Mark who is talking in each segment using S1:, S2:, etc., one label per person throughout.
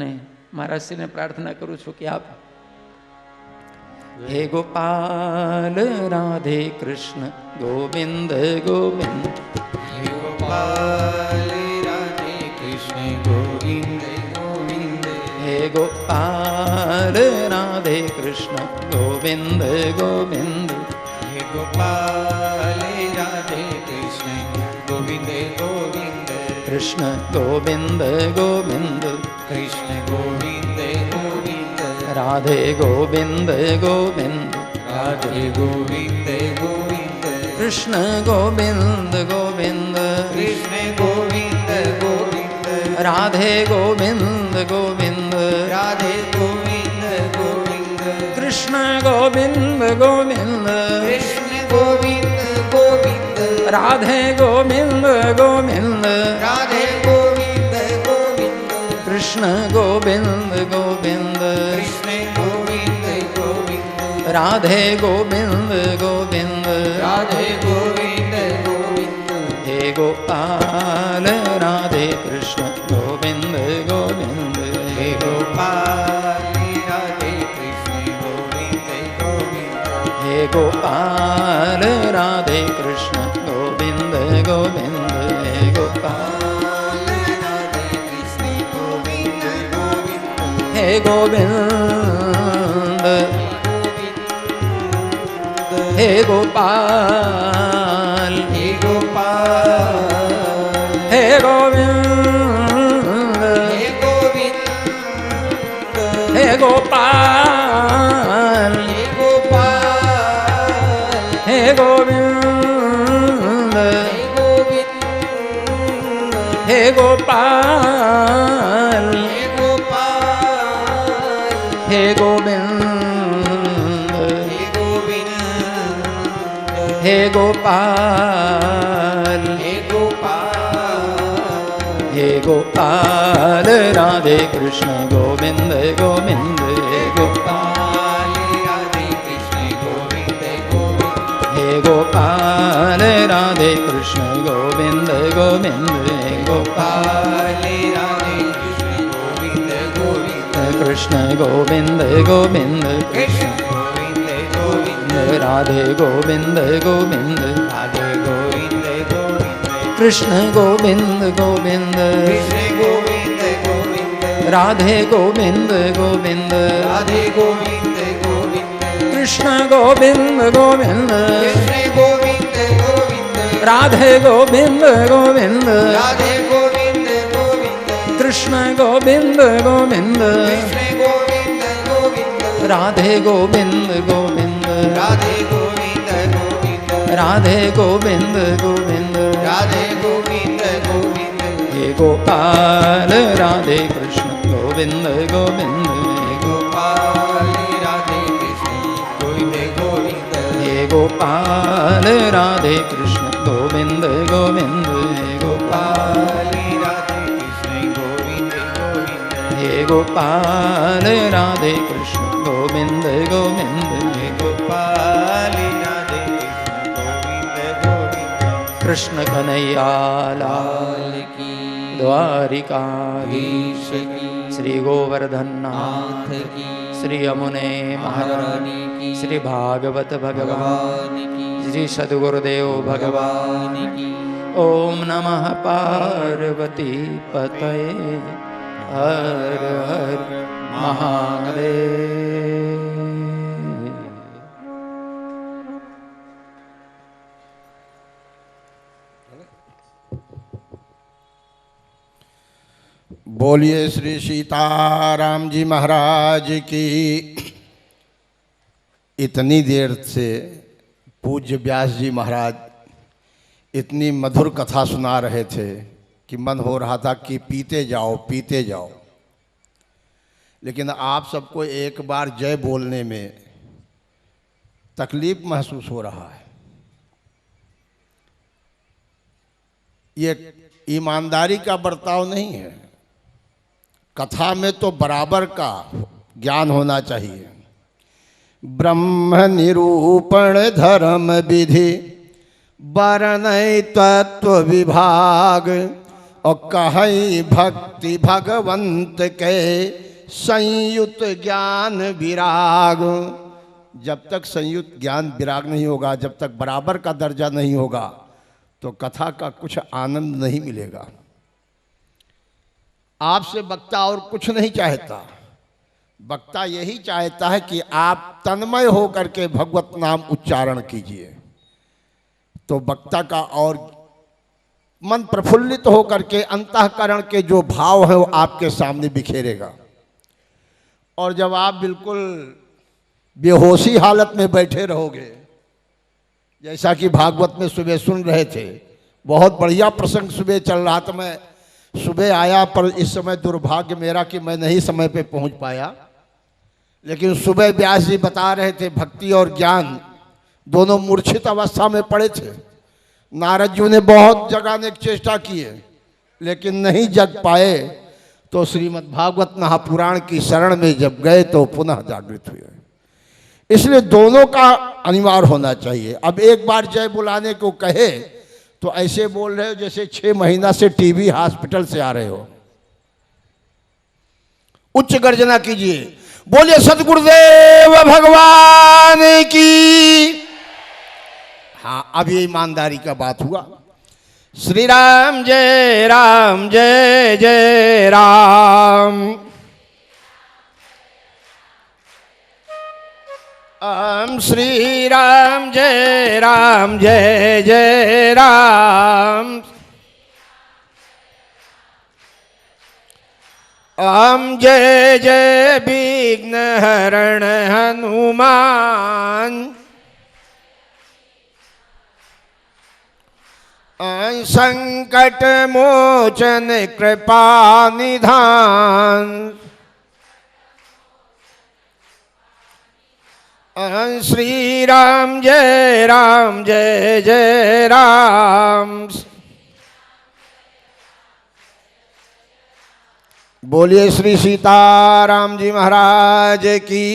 S1: ને મહારાજશ્રીને પ્રાર્થના કરું છું કે આપ હે ગોપાલ રાધે કૃષ્ણ ગોવિંદ ગોવિંદ
S2: હે ગોપાલ રાધે કૃષ્ણ ગોવિંદ ગોવિંદ
S1: હે ગોપાલ રાધે કૃષ્ણ ગોવિંદ ગોવિંદ
S2: હે ગોપાલ રાધે કૃષ્ણ ગોવિંદ ગોવિંદ
S1: કૃષ્ણ ગોવિંદ ગોવિંદ
S2: કૃષ્ણ ગોવિંદ ગોવિંદ
S1: રાધે ગોવિંદ ગોવિંદ
S2: રાધે ગોવિંદ ગોવિંદ
S1: કૃષ્ણ ગોવિંદ ગોવિંદ
S2: કૃષ્ણ ગોવિંદ ગોવિંદ
S1: રાધે ગોવિંદ ગોવિંદ
S2: રાધે ગોવિંદ ગોવિંદ
S1: કૃષ્ણ ગોવિંદ ગોવિંદ
S2: કૃષ્ણ ગોવિંદ ગોવિંદ
S1: રાધે ગોવિંદ ગોવિંદ
S2: રાધે ગોવિંદ ગોવિંદ
S1: કૃષ્ણ ગોવિંદ ગોવિંદ
S2: કૃષ્ણ ગોવિંદ ગોવિંદ
S1: રાધે ગોવિંદ ગોવિંદ
S2: રાધે ગોવિંદ ગોવિંદ
S1: હે ગોપાલ રાધે કૃષ્ણ ગોવિંદ ગોવિંદ
S2: હે ગોપાલ રાધે કૃષ્ણ ગોવિંદ ગોવિંદ
S1: હે ગોપાલ રાધે કૃષ્ણ ગોવિંદ ગોવિંદ હે ગોપાલ
S2: રાધે કૃષ્ણ ગોવિંદ ગોવિંદ
S1: હે ગોવિંદ હે ગોપાલ
S2: હે ગોપાલ
S1: હે ગોવિંદ
S2: હે ગોવિંદ
S1: હે ગોપાલ
S2: હે ગોપાલ
S1: હે ગોવિંદ
S2: હે
S1: હે
S2: ગોવિંદ
S1: ગોપાલ
S2: હે
S1: હે
S2: ગોપાલ
S1: ગોવિંદ
S2: હે
S1: હે
S2: ગોવિંદ
S1: ગોપાલ
S2: હે ગોપાલ
S1: હે ગોપાલ રાધે કૃષ્ણ ગોવિંદ ગોવિંદ હે ગોપાલ
S2: રાધે કૃષ્ણ ગોવિંદ ગોવિંદ
S1: હે ગોપાલ રાધે કૃષ્ણ ગોવિંદ ગોવિંદ હે ગોપાલ
S2: રાધે કૃષ્ણ ગોવિંદ ગોવિંદ
S1: કૃષ્ણ ગોવિંદ ગોવિંદ
S2: કૃષ્ણ ગોવિંદ ગોવિંદ
S1: રાધે ગોવિંદ ગોવિંદ
S2: રાધે ગોવિંદ ગોવિંદ
S1: કૃષ્ણ ગોવિંદ ગોવિંદ
S2: કૃષ્ણ ગોવિંદ ગોવિંદ
S1: રાધે ગોવિંદ ગોવિંદ
S2: રાધે ગોવિંદ ગોવિંદ
S1: કૃષ્ણ ગોવિંદ ગોવિંદ
S2: કૃષ્ણ ગોવિંદ ગોવિંદ
S1: રાધે ગોવિંદ ગોવિંદ
S2: રાધે ગોવિંદ ગોવિંદ
S1: કૃષ્ણ ગોવિંદ ગોવિંદ
S2: કૃષ્ણ ગોવિંદ ગોવિંદ
S1: રાધે ગોવિંદ ગોવિંદ
S2: રાધે ગોવિંદ ગોવિંદ
S1: રાધે ગોવિંદ ગોવિંદ
S2: રાધે ગોવિંદ ગોવિંદ
S1: હે ગોપાલ રાધે કૃષ્ણ ગોવિંદ ગોવિંદ હે
S2: ગોપાલ રાધે કૃષ્ણ ગોવિંદ ગોવિંદ
S1: હે ગોપાલ રાધે કૃષ્ણ ગોવિંદ ગોવિંદ હે ગોપાલ
S2: રાધે કૃષ્ણ ગોવિંદ ગોવિંદ
S1: હે ગોપાલ રાધે કૃષ્ણ ગોવિંદ ગોવિંદ હે
S2: ગોપાલ રાધે કૃષ્ણ ગોવિંદ ગોવિંદ
S1: કૃષ્ણ કનૈયા લાલ
S2: કી
S1: દ્વારિકાધીશ શ્રી ગોવર્ધનનાથ
S2: નાથ કી
S1: શ્રી યમુને મહારાજ
S2: કી
S1: શ્રી ભાગવત ભગવાન
S2: કી
S1: શ્રી સદગુરુદેવ ભગવાન
S2: કી
S1: ઓમ નમઃ પાર્વતી પતયે હર હર મહાદેવ
S3: बोलिए श्री सीताराम जी महाराज की। इतनी देर से पूज्य व्यास जी महाराज इतनी मधुर कथा सुना रहे थे कि मन हो रहा था कि पीते जाओ। लेकिन आप सबको एक बार जय बोलने में तकलीफ महसूस हो रहा है। ये ईमानदारी का बर्ताव नहीं है। कथा में तो बराबर का ज्ञान होना चाहिए। ब्रह्म निरूपण धर्म विधि वर्णय तत्व विभाग और कहीं भक्ति भगवंत के संयुक्त ज्ञान विराग। जब तक संयुक्त ज्ञान विराग नहीं होगा, जब तक बराबर का दर्जा नहीं होगा, तो कथा का कुछ आनंद नहीं मिलेगा। आपसे वक्ता और कुछ नहीं चाहता, वक्ता यही चाहता है कि आप तन्मय होकर के भगवत नाम उच्चारण कीजिए, तो वक्ता का और मन प्रफुल्लित होकर के अंतःकरण के जो भाव है वो आपके सामने बिखेरेगा। और जब आप बिल्कुल बेहोशी हालत में बैठे रहोगे, जैसा कि भागवत में सुबह सुन रहे थे, बहुत बढ़िया प्रसंग सुबह चल रहा था। मैं सुबह आया, पर इस समय दुर्भाग्य मेरा कि मैं नहीं समय पे पहुंच पाया। लेकिन सुबह व्यास जी बता रहे थे भक्ति और ज्ञान दोनों मूर्छित अवस्था में पड़े थे। नारद जी ने बहुत जगाने की चेष्टा की है, लेकिन नहीं जग पाए। तो श्रीमद् भागवत महापुराण की शरण में जब गए तो पुनः जागृत हुए। इसलिए दोनों का अनिवार्य होना चाहिए। अब एक बार जय बुलाने को कहे तो ऐसे बोल रहे हो जैसे 6 महीना से टीबी हॉस्पिटल से आ रहे हो। उच्च गर्जना कीजिए, बोलिए सद्गुरुदेव भगवान की। हाँ, अब ये ईमानदारी का बात हुआ। श्री राम जय जय राम। श्री राम जय जय राम। जय जय विघ्न हरण हनुमान। संकट मोचन कृपा निधान। श्री राम जय जय राम। बोलिए श्री सीताराम जी महाराज की।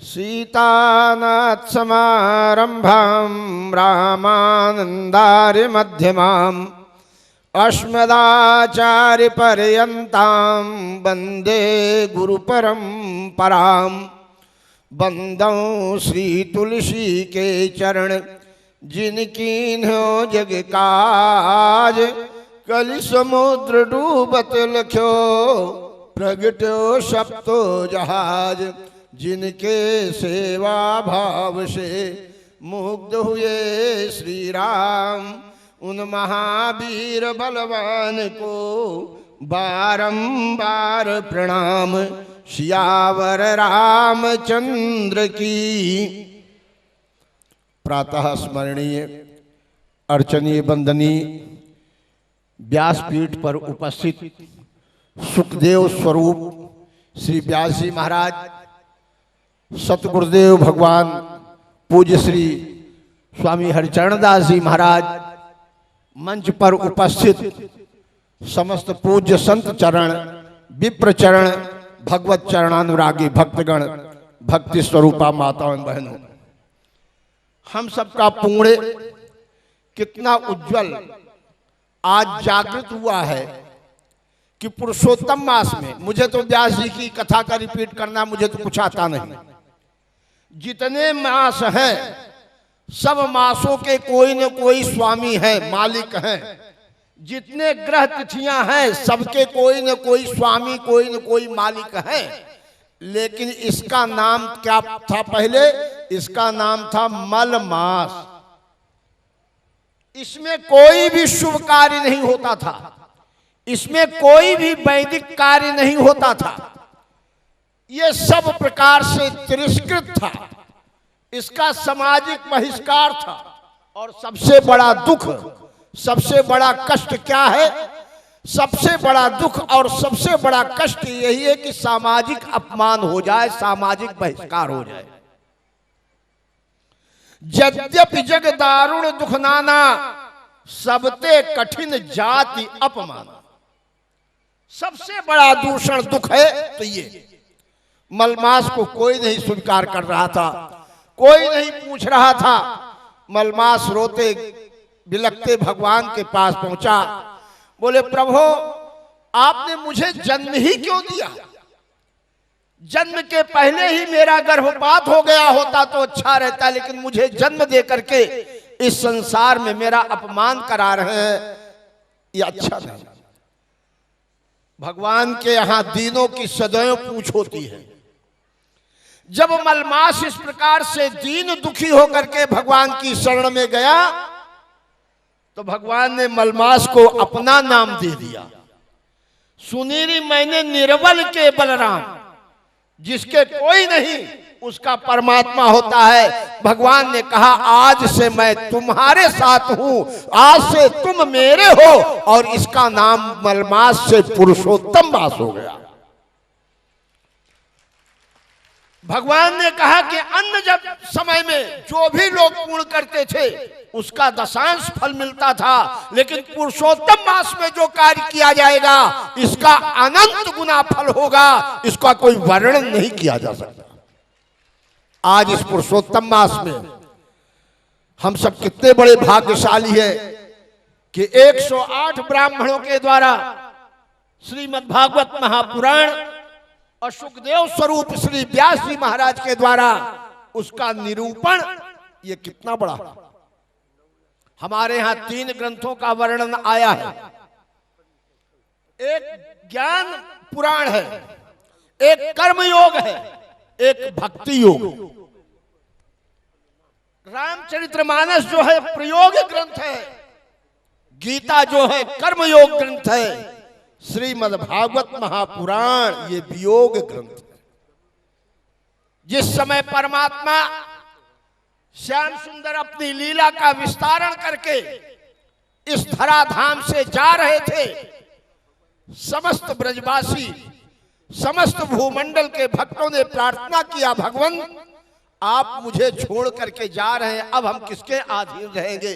S3: सीतानाथ समारंभाम रामानंदार्य मध्यमाम अस्मदाचार्य पर्यंताम वंदे गुरु परंपराम। बंदौ श्री तुलसी के चरण जिनकीन्हो जग काज। कलि समुद्र डूबत लख्यो प्रगट्यो सप्तो जहाज। जिनके सेवा भाव से मुग्ध हुए श्री राम। उन महावीर बलवान को बारंबार प्रणाम। सियावर रामचंद्र की। प्रातः स्मरणीय अर्चनीय वंदनीय व्यासपीठ पर उपस्थित सुखदेव स्वरूप श्री व्यास जी महाराज, सतगुरुदेव भगवान पूज्य श्री स्वामी हरिचरणदास जी महाराज, मंच पर उपस्थित समस्त पूज्य संत चरण, विप्र चरण, भगवत चरणानुरागी भक्तगण, भक्ति स्वरूपा माताओं बहनों, हम सबका पुण्य कितना उज्जवल आज जागृत हुआ है कि पुरुषोत्तम मास में, मुझे तो व्यास जी की कथा का रिपीट करना मुझे तो कुछ आता नहीं। जितने मास हैं सब मासों के कोई न कोई स्वामी है, मालिक हैं। जितने ग्रह तिथियां हैं सबके कोई न कोई स्वामी, कोई न कोई मालिक है। लेकिन इसका नाम क्या था पहले? इसका नाम था मल मास। इसमें कोई भी शुभ कार्य नहीं होता था, इसमें कोई भी वैदिक कार्य नहीं होता था। यह सब प्रकार से तिरस्कृत था, इसका सामाजिक बहिष्कार था। और सबसे बड़ा दुख, सबसे बड़ा कष्ट क्या है? सबसे बड़ा दुख और सबसे बड़ा कष्ट यही है कि सामाजिक अपमान हो जाए, सामाजिक बहिष्कार हो जाए। यद्यपि जग दारुण दुख नाना, सबते कठिन जाति अपमान। सबसे बड़ा दूषण दुख है तो ये मलमास को कोई नहीं स्वीकार कर रहा था, कोई नहीं पूछ रहा था। मलमास रोते बिलखते भगवान के पास पहुंचा। बोले प्रभु आपने मुझे जन्म ही क्यों दिया? जन्म के पहले ही मेरा गर्भपात हो गया होता तो अच्छा रहता, लेकिन मुझे जन्म दे करके इस संसार में मेरा अपमान करा रहे हैं, ये अच्छा नहीं। भगवान के यहां दीनों की सदैव पूछ होती है। जब मलमास इस प्रकार से दीन दुखी होकर के भगवान की शरण में गया तो भगवान ने मलमास को अपना नाम दे दिया। सुनीरी मैंने निर्बल के बलराम, जिसके कोई नहीं उसका परमात्मा होता है। भगवान ने कहा आज से मैं तुम्हारे साथ हूं, आज से तुम मेरे हो, और इसका नाम मलमास से पुरुषोत्तम मास हो गया। भगवान ने कहा कि अन्न जब समय में जो भी लोग पूर्ण करते थे उसका दशांश फल मिलता था, लेकिन पुरुषोत्तम मास में जो कार्य किया जाएगा इसका अनंत गुना फल होगा, इसका कोई वर्णन नहीं किया जा सकता। आज इस पुरुषोत्तम मास में हम सब कितने बड़े भाग्यशाली हैं कि 108 ब्राह्मणों के द्वारा श्रीमद् भागवत महापुराण और सुखदेव स्वरूप श्री व्यास जी महाराज के द्वारा उसका निरूपण, ये कितना बड़ा। हमारे यहां 3 ग्रंथों का वर्णन आया है। एक ज्ञान पुराण है, एक कर्म योग है, एक भक्ति योग। रामचरितमानस जो है प्रयोग ग्रंथ है, गीता जो है कर्म योग ग्रंथ है, श्रीमद् भागवत महापुराण ये वियोग ग्रंथ है। जिस समय परमात्मा श्याम सुंदर अपनी लीला का विस्तारण करके इस धराधाम से जा रहे थे, समस्त ब्रजवासी समस्त भूमंडल के भक्तों ने प्रार्थना किया, भगवान आप मुझे छोड़ करके जा रहे हैं, अब हम किसके अधीन रहेंगे,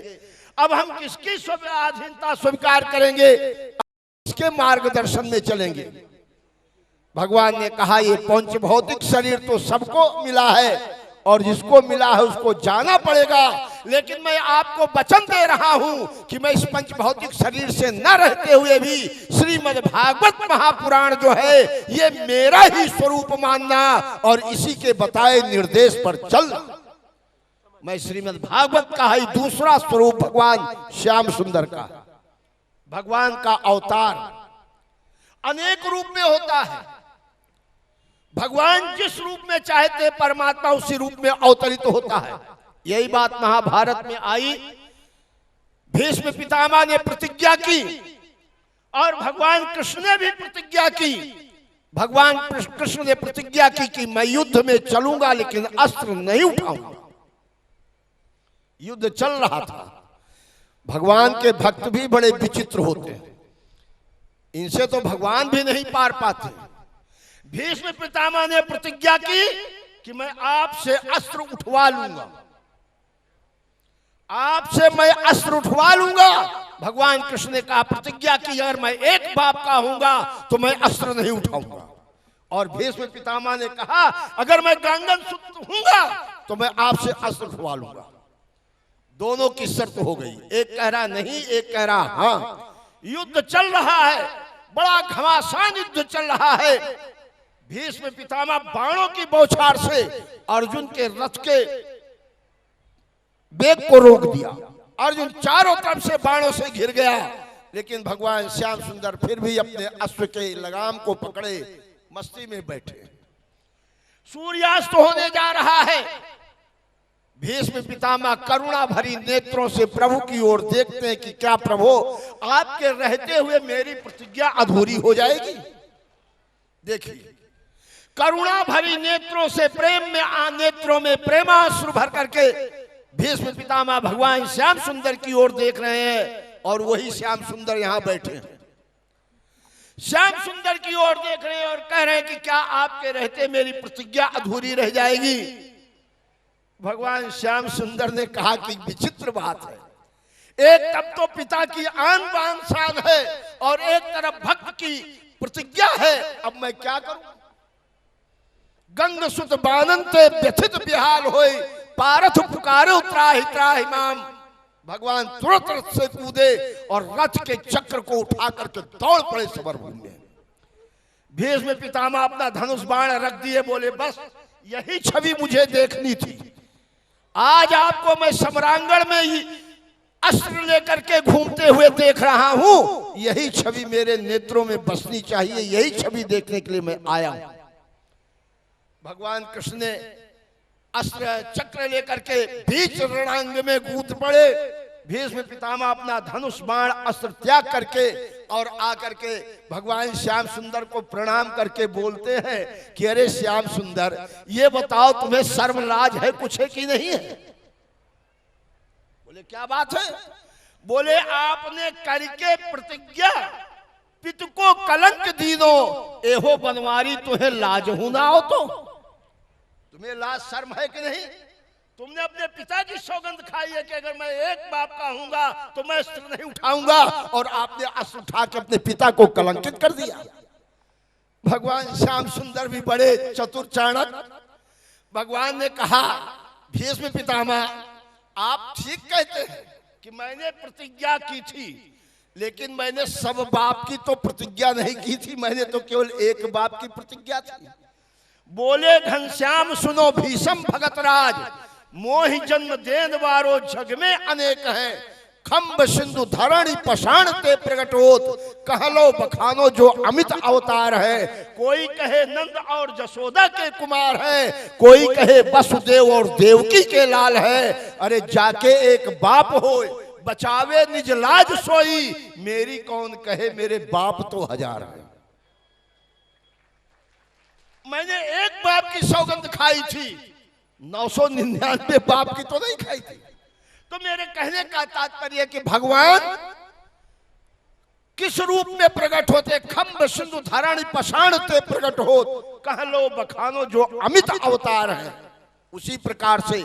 S3: अब हम किसकी अधीनता स्वीकार करेंगे, इसके मार्गदर्शन में चलेंगे। भगवान ने कहा ये पंच भौतिक शरीर तो सबको मिला है और जिसको मिला है उसको जाना पड़ेगा, लेकिन मैं आपको वचन दे रहा हूं कि मैं इस पंच भौतिक शरीर से न रहते हुए भी श्रीमद् भागवत महापुराण जो है ये मेरा ही स्वरूप मानना और इसी के बताए निर्देश पर चलना। मैं श्रीमद् भागवत का ही दूसरा स्वरूप भगवान श्याम सुंदर का, भगवान का अवतार अनेक रूप में होता है। भगवान जिस रूप में चाहते परमात्मा उसी रूप में अवतरित होता है। यही बात महाभारत में आई। भीष्म पितामह ने प्रतिज्ञा की और भगवान कृष्ण ने भी प्रतिज्ञा की। भगवान कृष्ण ने प्रतिज्ञा की कि मैं युद्ध में चलूंगा लेकिन अस्त्र नहीं उठाऊंगा। युद्ध चल रहा था। भगवान के भक्त भी बड़े विचित्र होते हैं, इनसे तो भगवान भी नहीं पार पाते। भीष्म पितामह ने प्रतिज्ञा की कि मैं आपसे अस्त्र उठवा लूंगा, आपसे मैं अस्त्र उठवा लूंगा। भगवान कृष्ण ने कहा प्रतिज्ञा की अगर मैं एक बाप का हूंगा तो मैं अस्त्र नहीं उठाऊंगा। और भीष्म पितामह ने कहा अगर मैं गांगन सुत हूंगा तो मैं आपसे अस्त्र उठवा लूंगा। दोनों की शर्त हो गई, एक कह रहा नहीं, एक कह रहा हाँ। युद्ध चल रहा है, बड़ा घमासान युद्ध चल रहा है। भीष्म पितामह बाणों की बौछार से अर्जुन के रथ के वेग को रोक दिया। अर्जुन चारों तरफ से बाणों से घिर गया, लेकिन भगवान श्याम सुंदर फिर भी अपने अश्व के लगाम को पकड़े मस्ती में बैठे। सूर्यास्त होने जा रहा है। भीष्म पितामह करुणा भरी नेत्रों से प्रभु की ओर देखते हैं कि क्या प्रभु आपके रहते हुए मेरी प्रतिज्ञा अधूरी हो जाएगी। देखिए करुणा भरी नेत्रों से प्रेम में नेत्रों में प्रेमाश्रु भर करके भीष्म पितामह भगवान श्याम सुंदर की ओर देख रहे हैं और वही श्याम सुंदर यहां बैठे हैं। श्याम सुंदर की ओर देख रहे हैं और कह रहे हैं कि क्या आपके रहते मेरी प्रतिज्ञा अधूरी रह जाएगी। भगवान श्याम सुंदर ने कहा कि विचित्र बात है, एक तब तो पिता की आन बान शान है और एक तरफ भक्त की प्रतिज्ञा है, अब मैं क्या करूं। गंग सुत बानंते व्यथित बिहाल होए, पारथ पुकारो त्राहि त्राहि माम। भगवान तुरंत रथ से कूदे और रथ के चक्र को उठा करके दौड़ पड़े समरभूमि में। भीष्म पितामह अपना धनुष बाण रख दिए, बोले बस यही छवि मुझे देखनी थी। आज आपको मैं सम्रांगण में ही अस्त्र लेकर के घूमते हुए देख रहा हूं, यही छवि मेरे नेत्रों में बसनी चाहिए, यही छवि देखने के लिए मैं आया हूं। भगवान कृष्ण ने अस्त्र चक्र लेकर के बीच रणांग में कूद पड़े। भीष्म पितामह अपना धनुष बाण अस्त्र त्याग करके और आकर के भगवान श्याम सुंदर को प्रणाम करके बोलते हैं कि अरे श्याम सुंदर, ये बताओ तुम्हें शर्म लाज है कुछ है कि नहीं है? बोले क्या बात है? बोले आपने करके प्रतिज्ञा पितु को कलंक दीनो, एहो बनवारी तुम्हें लाज होना हो तो तुम्हें लाज शर्म है कि नहीं? तुमने अपने पिता की सौगंध खाई है कि अगर मैं एक बाप का हूंगा तो मैं अस्त्र नहीं उठाऊंगा, और आपने अस्त्र उठा के अपने पिता को कलंकित कर दिया। भगवान श्याम सुंदर भी बड़े चतुर चाणक। भगवान ने कहा भीष्म पितामह आप ठीक कहते हैं कि मैंने प्रतिज्ञा की थी, लेकिन मैंने सब बाप की तो प्रतिज्ञा नहीं की थी, मैंने तो केवल एक बाप की प्रतिज्ञा थी। बोले घनश्याम सुनो भीषम भगतराज, मोहि जन्म देन वारो जग में अनेक हैं, खम्ब सिंधु धरणी पषाण ते प्रगट होत, कहलो बखानो जो अमित अवतार है। कोई कहे नंद और जसोदा के कुमार है, कोई कहे वसुदेव और देवकी के लाल है। अरे जाके एक बाप हो बचावे निज लाज सोई, मेरी कौन कहे मेरे बाप तो हजार है। मैंने एक बाप की सौगंध खाई थी, 999 बाप की तो नहीं खाई थी। तो मेरे कहने का तात्पर्य कि भगवान किस रूप में प्रकट होते? खम्ब सिंधु धाराणी पषाण ते प्रकट हो, कह लो बखानो जो अमित अवतार है। उसी प्रकार से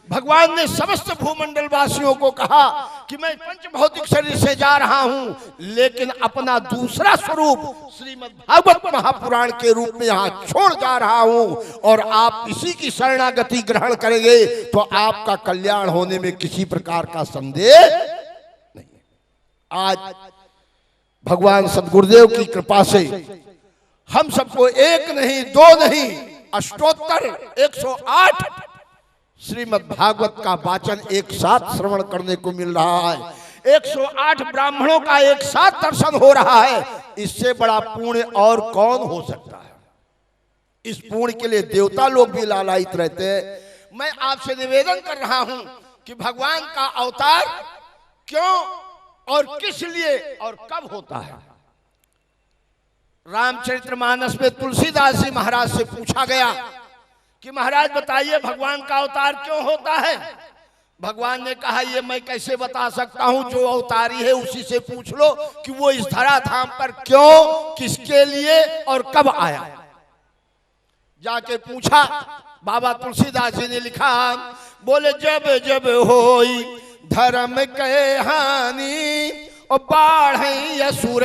S3: भगवान ने समस्त भूमंडल वासियों को कहा कि मैं पंच भौतिक शरीर से जा रहा हूं, लेकिन अपना दूसरा स्वरूप श्रीमद् भागवत महापुराण के रूप में यहाँ छोड़ जा रहा हूं, और आप इसी की शरणागति ग्रहण करेंगे तो आपका कल्याण होने में किसी प्रकार का संदेह नहीं। आज भगवान सद्गुरुदेव की कृपा से हम सबको एक नहीं दो नहीं अष्टोत्तर 108 श्रीमद् भागवत का वाचन एक साथ श्रवण करने को मिल रहा है। 108 ब्राह्मणों का एक साथ दर्शन हो रहा है। इससे बड़ा पुण्य और कौन हो सकता है? इस पुण्य के लिए देवता लोग भी लालायित रहते हैं। मैं आपसे निवेदन कर रहा हूं कि भगवान का अवतार क्यों और किस लिए और कब होता है? रामचरितमानस में तुलसीदास जी महाराज से पूछा गया कि महाराज बताइए भगवान का अवतार क्यों होता है? भगवान ने कहा ये मैं कैसे बता सकता हूं, जो अवतारी है उसी से पूछ लो कि वो इस धराधाम पर क्यों, किसके लिए और कब आया। जाके पूछा, बाबा तुलसीदास जी ने लिखा, बोले जब जब होई धर्म के हानि और बाढ़ असुर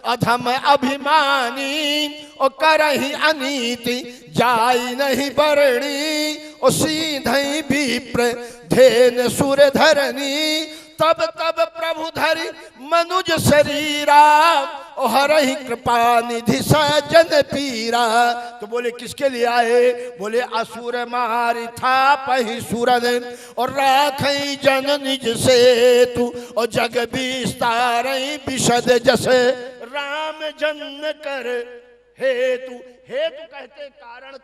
S3: अधम अभिमानी और करही अनीति जाई नहीं बरणी और सीधई विप्र धेन सुर धरनी तब तब प्रभु धरि मनुज शरीरा और हरहि कृपा निधि सजन पीरा। तो बोले किसके लिए आए? बोले असुर मारि था पहि सुरन और राखई जन निज से तू और जग विस्तारई विशद जस राम जन्म कर हेतु। हेतु कहते कारण,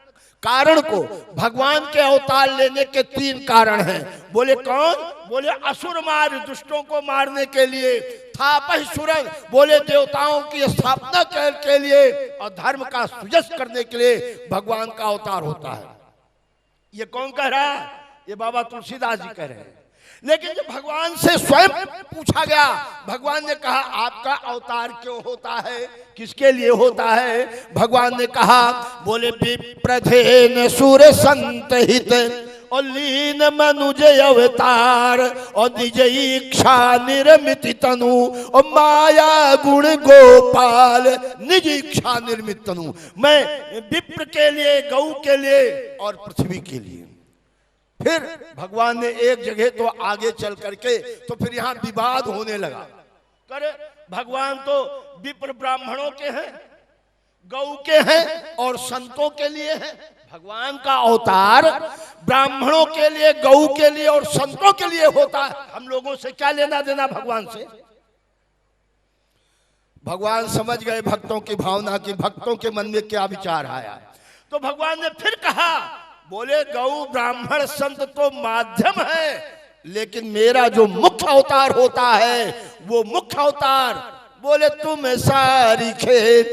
S3: कारण को भगवान के अवतार लेने के 3 कारण हैं। बोले कौन? बोले असुर मार, दुष्टों को मारने के लिए, थापहि सुरन बोले देवताओं की स्थापना के लिए, और धर्म का सुजस करने के लिए भगवान का अवतार होता है। ये कौन कह रहा है? ये बाबा तुलसीदास जी कह रहे हैं। लेकिन जब भगवान से स्वयं पूछा गया, भगवान ने कहा आपका अवतार क्यों होता है, किसके लिए होता है? भगवान ने कहा, बोले विप्रधेन सुर संत हित और लीन मनुज अवतार और निज इच्छा निर्मित तनु और माया गुण गोपाल निज इच्छा निर्मित तनु। मैं विप्र के लिए, गौ के लिए और पृथ्वी के लिए, फिर भगवान ने एक जगह तो आगे चल करके तो फिर यहाँ विवाद होने लगा। करे भगवान तो विप्र ब्राह्मणों के हैं, गौ के हैं और संतों के लिए है। भगवान का अवतार ब्राह्मणों के लिए, गौ के लिए और संतों के लिए होता है। हम लोगों से क्या लेना देना भगवान से? भगवान समझ गए भक्तों की भावना की, भक्तों के मन में क्या विचार आया। तो भगवान ने फिर कहा, बोले गौ ब्राह्मण संत तो माध्यम है, लेकिन मेरा जो मुख्य अवतार होता है वो मुख्य अवतार, बोले तुम सारी खेत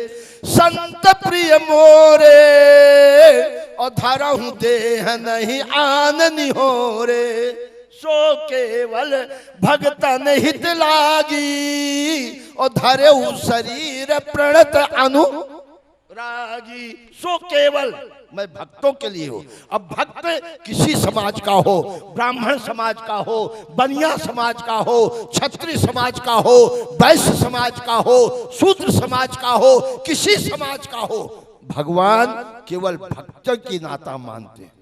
S3: संत प्रिय मोरे और धरहु देह नहीं आननी हो रे, सो केवल भगतन हित लागी और धरेउ शरीर प्रणत अनुरागी। सो केवल मैं भक्तों के लिए हो। अब भक्त किसी समाज का हो, ब्राह्मण समाज का हो, बनिया समाज का हो, क्षत्रिय समाज का हो, वैश्य समाज का हो, शूद्र समाज का हो, किसी समाज का हो, भगवान केवल भक्त की नाता मानते हैं।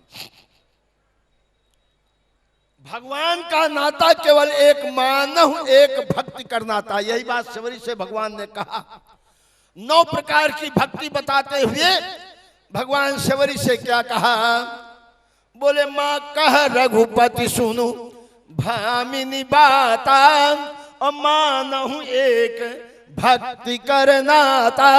S3: भगवान का नाता केवल एक मानव, एक भक्ति का नाता। यही बात शबरी से भगवान ने कहा। 9 प्रकार की भक्ति बताते हुए भगवान शबरी से क्या कहा, बोले मां कह रघुपति सुनु भामिनी बाता और मानहु एक भक्ति करनाता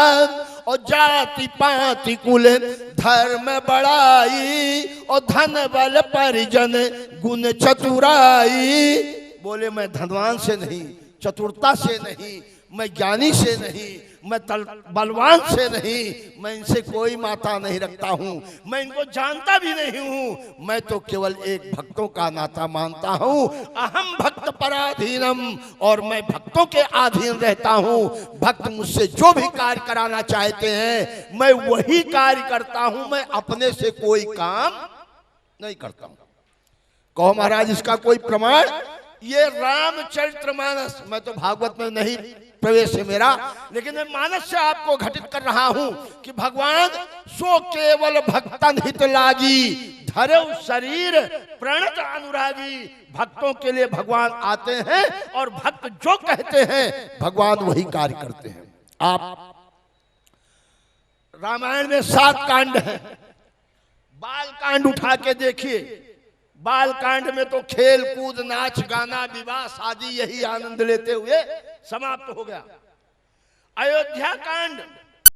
S3: और जाति पाति कुल धर्म बड़ाई और धन बल परिजन गुण चतुराई। बोले मैं धनवान से नहीं, चतुरता से नहीं, मैं ज्ञानी से नहीं, मैं बलवान से नहीं, मैं इनसे कोई माता नहीं रखता हूं, मैं इनको जानता भी नहीं हूं, मैं तो केवल एक भक्तों का नाता मानता हूं। अहम भक्त पराधीनम, और मैं भक्तों के अधीन रहता हूं। भक्त मुझसे जो भी कार्य कराना चाहते हैं मैं वही कार्य करता हूं, मैं अपने से कोई काम नहीं करता हूं। कहो महाराज इसका कोई प्रमाण? ये रामचरितमानस, मैं तो भागवत में नहीं प्रवेश है मेरा, लेकिन मैं मानस से आपको घटित कर रहा हूं कि भगवान सो केवल भक्तन हित लागी धरेउ शरीर प्रणत अनुरागी। भक्तों के लिए भगवान आते हैं और भक्त जो कहते हैं भगवान वही कार्य करते हैं। आप रामायण में 7 कांड हैं, बाल कांड उठा के देखिए। बाल कांड में तो खेल कूद नाच गाना विवाह शादी यही आनंद लेते हुए समाप्त हो गया। अयोध्या कांड